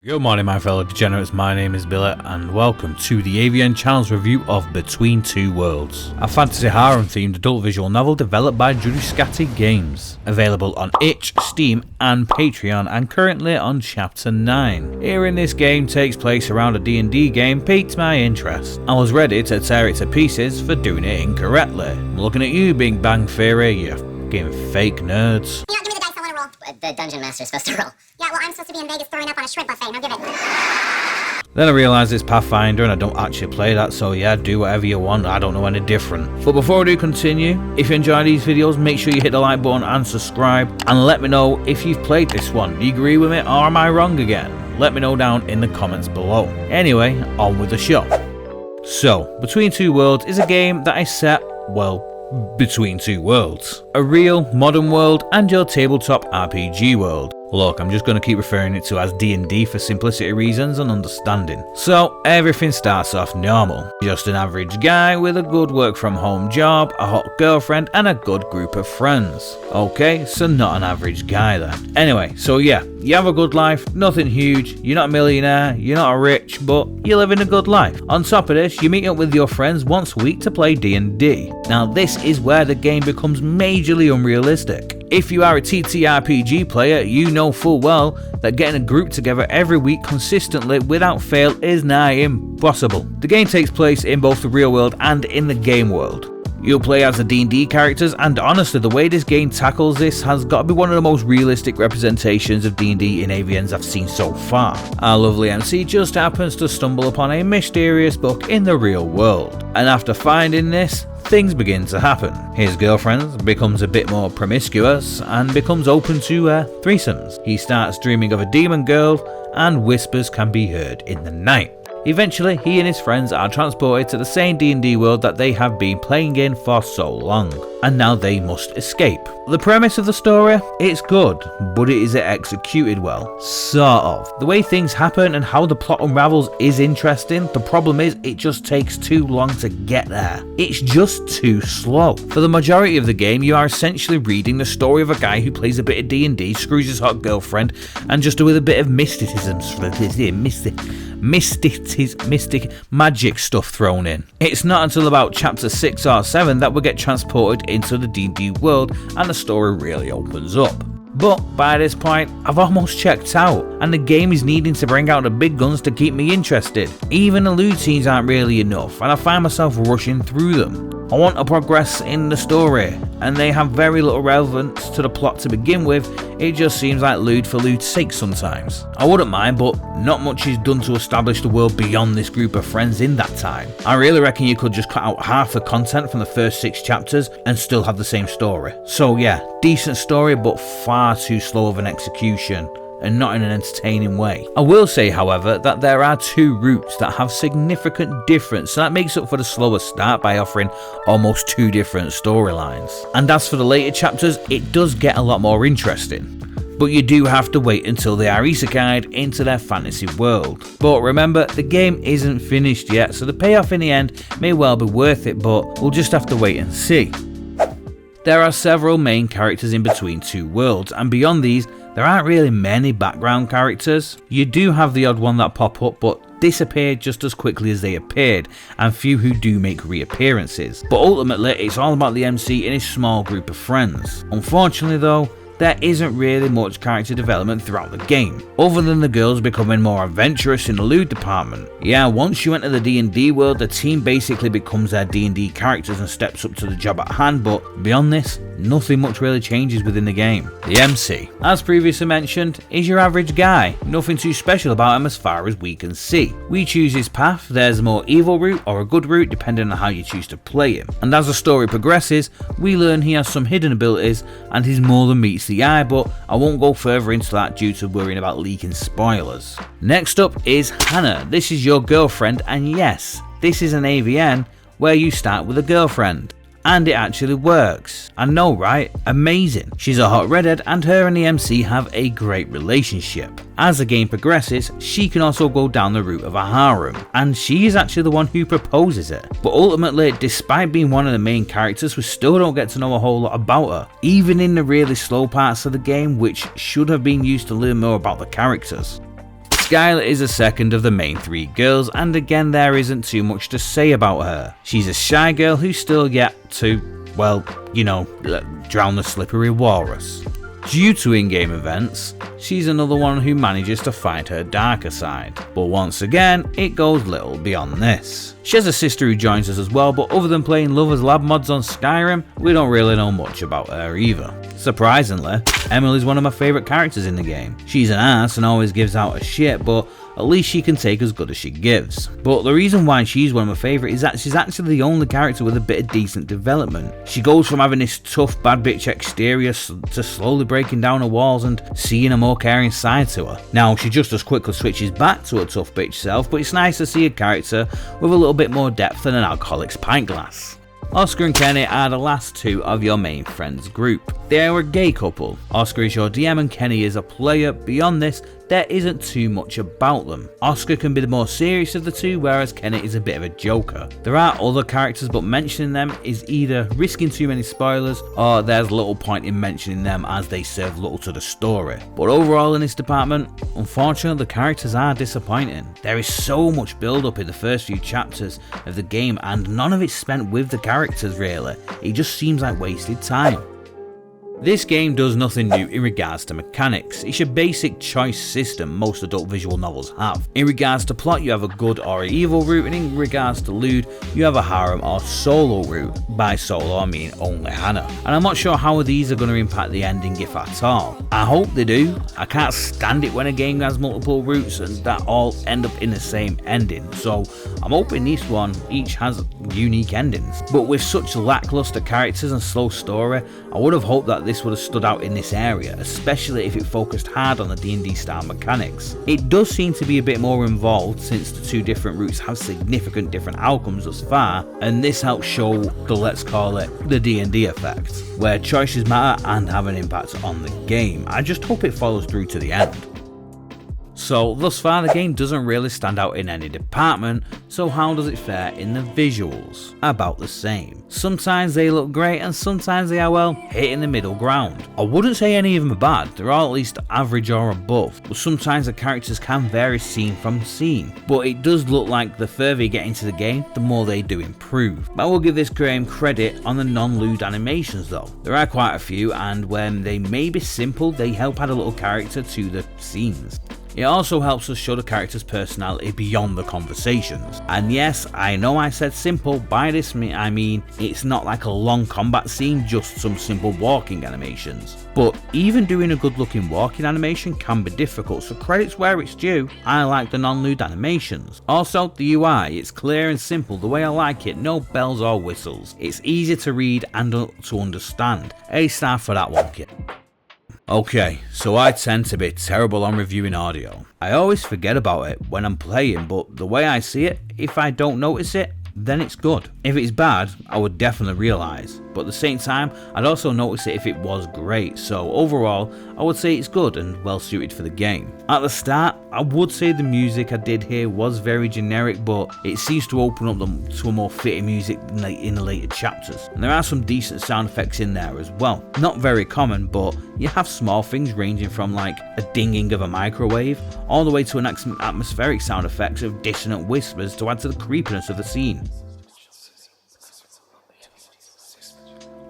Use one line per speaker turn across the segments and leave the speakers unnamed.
Good morning my fellow degenerates, my name is Billet and welcome to the AVN channel's review of Between Two Worlds, a fantasy harem themed adult visual novel developed by Drooskati Games, available on itch, Steam and Patreon and currently on chapter 9. Hearing this game takes place around a D&D game piqued my interest. I was ready to tear it to pieces for doing it incorrectly. I'm looking at you Big Bang Theory, you fucking fake nerds.
You know, give me the dice, I want to roll.
The dungeon master's supposed to roll.
Yeah, well, I'm supposed to be in Vegas throwing up on a shrimp buffet. Now give it.
Then I realised it's Pathfinder and I don't actually play that, so yeah, do whatever you want, I don't know any different. But before I do continue, if you enjoy these videos, make sure you hit the like button and subscribe, and let me know if you've played this one. Do you agree with me or am I wrong again? Let me know down in the comments below. Anyway, on with the show. So, Between Two Worlds is a game that is set, well, between two worlds. A real, modern world and your tabletop RPG world. Look, I'm just going to keep referring it to as D&D for simplicity reasons and understanding. So, everything starts off normal. Just an average guy with a good work from home job, a hot girlfriend and a good group of friends. Okay, so not an average guy then. Anyway, so yeah, you have a good life, nothing huge, you're not a millionaire, you're not rich, but you're living a good life. On top of this, you meet up with your friends once a week to play D&D. Now this is where the game becomes majorly unrealistic. If you are a TTRPG player, you know full well that getting a group together every week consistently without fail is nigh impossible. The game takes place in both the real world and in the game world. You'll play as the D&D characters, and honestly the way this game tackles this has got to be one of the most realistic representations of D&D in AVNs I've seen so far. Our lovely MC just happens to stumble upon a mysterious book in the real world, and after finding this, things begin to happen. His girlfriend becomes a bit more promiscuous and becomes open to threesomes. He starts dreaming of a demon girl and whispers can be heard in the night. Eventually, he and his friends are transported to the same D&D world that they have been playing in for so long, and now they must escape. The premise of the story? It's good, but is it executed well? Sort of. The way things happen and how the plot unravels is interesting, the problem is it just takes too long to get there. It's just too slow. For the majority of the game, you are essentially reading the story of a guy who plays a bit of D&D, screws his hot girlfriend, and just with a bit of mysticism, mystic magic stuff thrown in. It's not until about chapter 6 or 7 that we get transported into the D&D world and the story really opens up. But by this point, I've almost checked out, and the game is needing to bring out the big guns to keep me interested. Even the loot scenes aren't really enough, and I find myself rushing through them. I want to progress in the story, and they have very little relevance to the plot to begin with. It just seems like loot for loot's sake sometimes. I wouldn't mind, but not much is done to establish the world beyond this group of friends in that time. I really reckon you could just cut out half the content from the first 6 chapters and still have the same story. So yeah, decent story but far too slow of an execution, and not in an entertaining way. I will say, however, that there are 2 routes that have significant difference, so that makes up for the slower start by offering almost 2 different storylines. And as for the later chapters, it does get a lot more interesting. But you do have to wait until they are isekai'd into their fantasy world. But remember, the game isn't finished yet, so the payoff in the end may well be worth it, but we'll just have to wait and see. There are several main characters in Between Two Worlds, and beyond these, there aren't really many background characters. You do have the odd one that pop up, but disappear just as quickly as they appeared, and few who do make reappearances. But ultimately, it's all about the MC and his small group of friends. Unfortunately though, there isn't really much character development throughout the game, other than the girls becoming more adventurous in the loot department. Yeah, once you enter the D&D world, the team basically becomes their D&D characters and steps up to the job at hand, but beyond this, nothing much really changes within the game. The MC, as previously mentioned, is your average guy. Nothing too special about him as far as we can see. We choose his path, there's a more evil route or a good route depending on how you choose to play him. And as the story progresses, we learn he has some hidden abilities and he's more than meets the eye, but I won't go further into that due to worrying about leaking spoilers. Next up is Hannah. This is your girlfriend, and yes, this is an AVN where you start with a girlfriend. And it actually works. I know, right? Amazing. She's a hot redhead and her and the MC have a great relationship. As the game progresses, she can also go down the route of a harem, and she is actually the one who proposes it. But ultimately, despite being one of the main characters, we still don't get to know a whole lot about her, even in the really slow parts of the game, which should have been used to learn more about the characters. Skylar is the second of the main three girls, and again there isn't too much to say about her. She's a shy girl who's still yet to, well, you know, drown the slippery walrus. Due to in-game events, she's another one who manages to find her darker side, but once again, it goes little beyond this. She has a sister who joins us as well, but other than playing Lovers Lab mods on Skyrim, we don't really know much about her either. Surprisingly, Emily's one of my favourite characters in the game. She's an ass and always gives out a shit, but at least she can take as good as she gives. But the reason why she's one of my favourite is that she's actually the only character with a bit of decent development. She goes from having this tough bad bitch exterior to slowly breaking down her walls and seeing a more caring side to her. Now she just as quickly switches back to her tough bitch self, but it's nice to see a character with a little bit more depth than an alcoholic's pint glass. Oscar and Kenny are the last two of your main friends group. They are a gay couple. Oscar is your DM and Kenny is a player. Beyond this, there isn't too much about them. Oscar can be the more serious of the two, whereas Kenny is a bit of a joker. There are other characters, but mentioning them is either risking too many spoilers or there's little point in mentioning them as they serve little to the story. But overall in this department, unfortunately the characters are disappointing. There is so much build up in the first few chapters of the game and none of it's spent with the characters really. It just seems like wasted time. This game does nothing new in regards to mechanics. It's your basic choice system most adult visual novels have. In regards to plot, you have a good or evil route, and in regards to loot, you have a harem or solo route. By solo I mean only Hannah. And I'm not sure how these are going to impact the ending if at all. I hope they do. I can't stand it when a game has multiple routes and that all end up in the same ending, so I'm hoping this one each has unique endings. But with such lackluster characters and slow story, I would have hoped that this would have stood out in this area, especially if it focused hard on the D&D style mechanics. It does seem to be a bit more involved since the two different routes have significant different outcomes thus far, and this helps show the, let's call it, the D&D effect, where choices matter and have an impact on the game. I just hope it follows through to the end. So thus far the game doesn't really stand out in any department, so how does it fare in the visuals? About the same. Sometimes they look great and sometimes they are, well, hitting the middle ground. I wouldn't say any of them are bad, they're all at least average or above, but sometimes the characters can vary scene from scene. But it does look like the further you get into the game, the more they do improve. But I will give this game credit on the non-lewd animations though. There are quite a few, and when they may be simple, they help add a little character to the scenes. It also helps us show the character's personality beyond the conversations. And yes, I know I said simple, by this I mean it's not like a long combat scene, just some simple walking animations. But even doing a good looking walking animation can be difficult, so credit's where it's due. I like the non-lewd animations. Also, the UI, it's clear and simple the way I like it, no bells or whistles. It's easy to read and to understand. A star for that one, kid. Okay, so I tend to be terrible on reviewing audio. I always forget about it when I'm playing, but the way I see it, if I don't notice it, then it's good. If it's bad, I would definitely realise, but at the same time, I'd also notice it if it was great, so overall, I would say it's good and well suited for the game. At the start, I would say the music I did hear was very generic, but it seems to open up to a more fitting music in the later chapters, and there are some decent sound effects in there as well. Not very common, but you have small things ranging from like a dinging of a microwave, all the way to an atmospheric sound effects of dissonant whispers to add to the creepiness of the scene.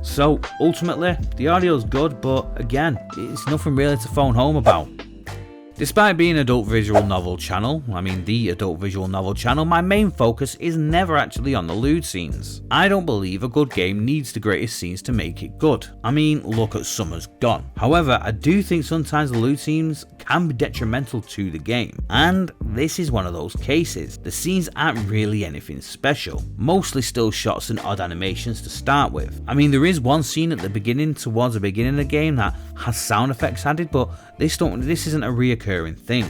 So ultimately, the audio is good, but again, it's nothing really to phone home about. Despite being an adult visual novel channel, the adult visual novel channel, my main focus is never actually on the lewd scenes. I don't believe a good game needs the greatest scenes to make it good. Look at Summer's Gone. However, I do think sometimes the lewd scenes can be detrimental to the game, and this is one of those cases. The scenes aren't really anything special, mostly still shots and odd animations to start with. There is one scene at the beginning, towards the beginning of the game, that has sound effects added, but this isn't a reoccurring thing.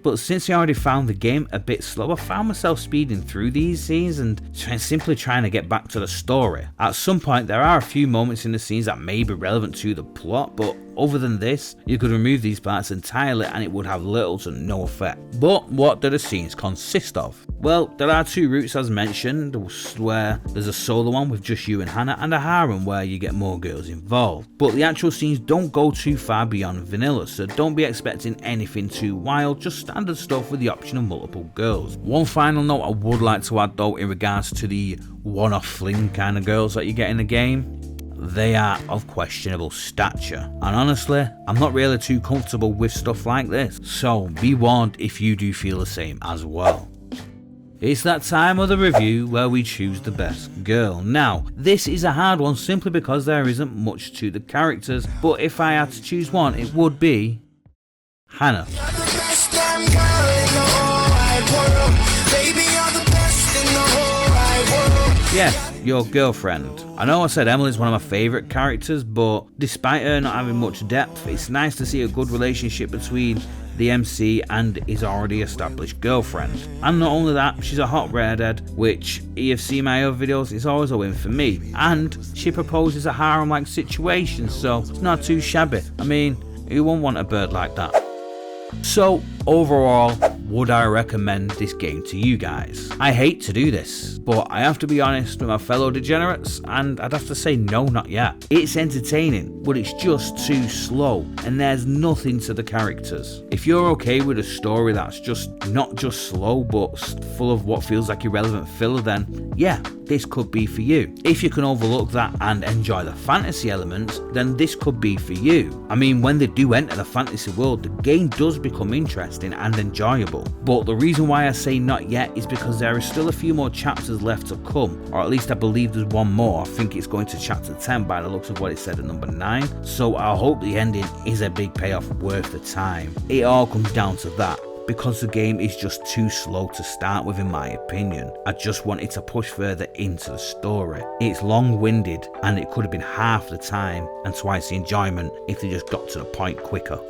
But since I already found the game a bit slow, I found myself speeding through these scenes and simply trying to get back to the story. At some point there are a few moments in the scenes that may be relevant to the plot, but other than this, you could remove these parts entirely and it would have little to no effect. But what do the scenes consist of? Well, there are two routes as mentioned, where there's a solo one with just you and Hannah, and a harem where you get more girls involved. But the actual scenes don't go too far beyond vanilla, so don't be expecting anything too wild, just standard stuff with the option of multiple girls. One final note I would like to add though in regards to the one-off fling kind of girls that you get in the game. They are of questionable stature, and honestly, I'm not really too comfortable with stuff like this, so be warned if you do feel the same as well. It's that time of the review where we choose the best girl. Now, this is a hard one simply because there isn't much to the characters, but if I had to choose one, it would be Hannah. Yes, your girlfriend. I know I said Emily's one of my favourite characters, but despite her not having much depth, it's nice to see a good relationship between the MC and his already established girlfriend. And not only that, she's a hot redhead, which, if you've seen my other videos, is always a win for me. And she proposes a harem-like situation, so it's not too shabby. I mean, who wouldn't want a bird like that? So, overall, would I recommend this game to you guys? I hate to do this, but I have to be honest with my fellow degenerates, and I'd have to say no, not yet. It's entertaining, but it's just too slow, and there's nothing to the characters. If you're okay with a story that's just not just slow, but full of what feels like irrelevant filler, then yeah, this could be for you. If you can overlook that and enjoy the fantasy elements, then this could be for you. I mean, when they do enter the fantasy world, the game does become interesting and enjoyable. But the reason why I say not yet is because there are still a few more chapters left to come, or at least I believe there's one more. I think it's going to chapter 10 by the looks of what it said at number 9. So I hope the ending is a big payoff worth the time. It all comes down to that, because the game is just too slow to start with in my opinion. I just wanted to push further into the story. It's long-winded and it could have been half the time and twice the enjoyment if they just got to the point quicker.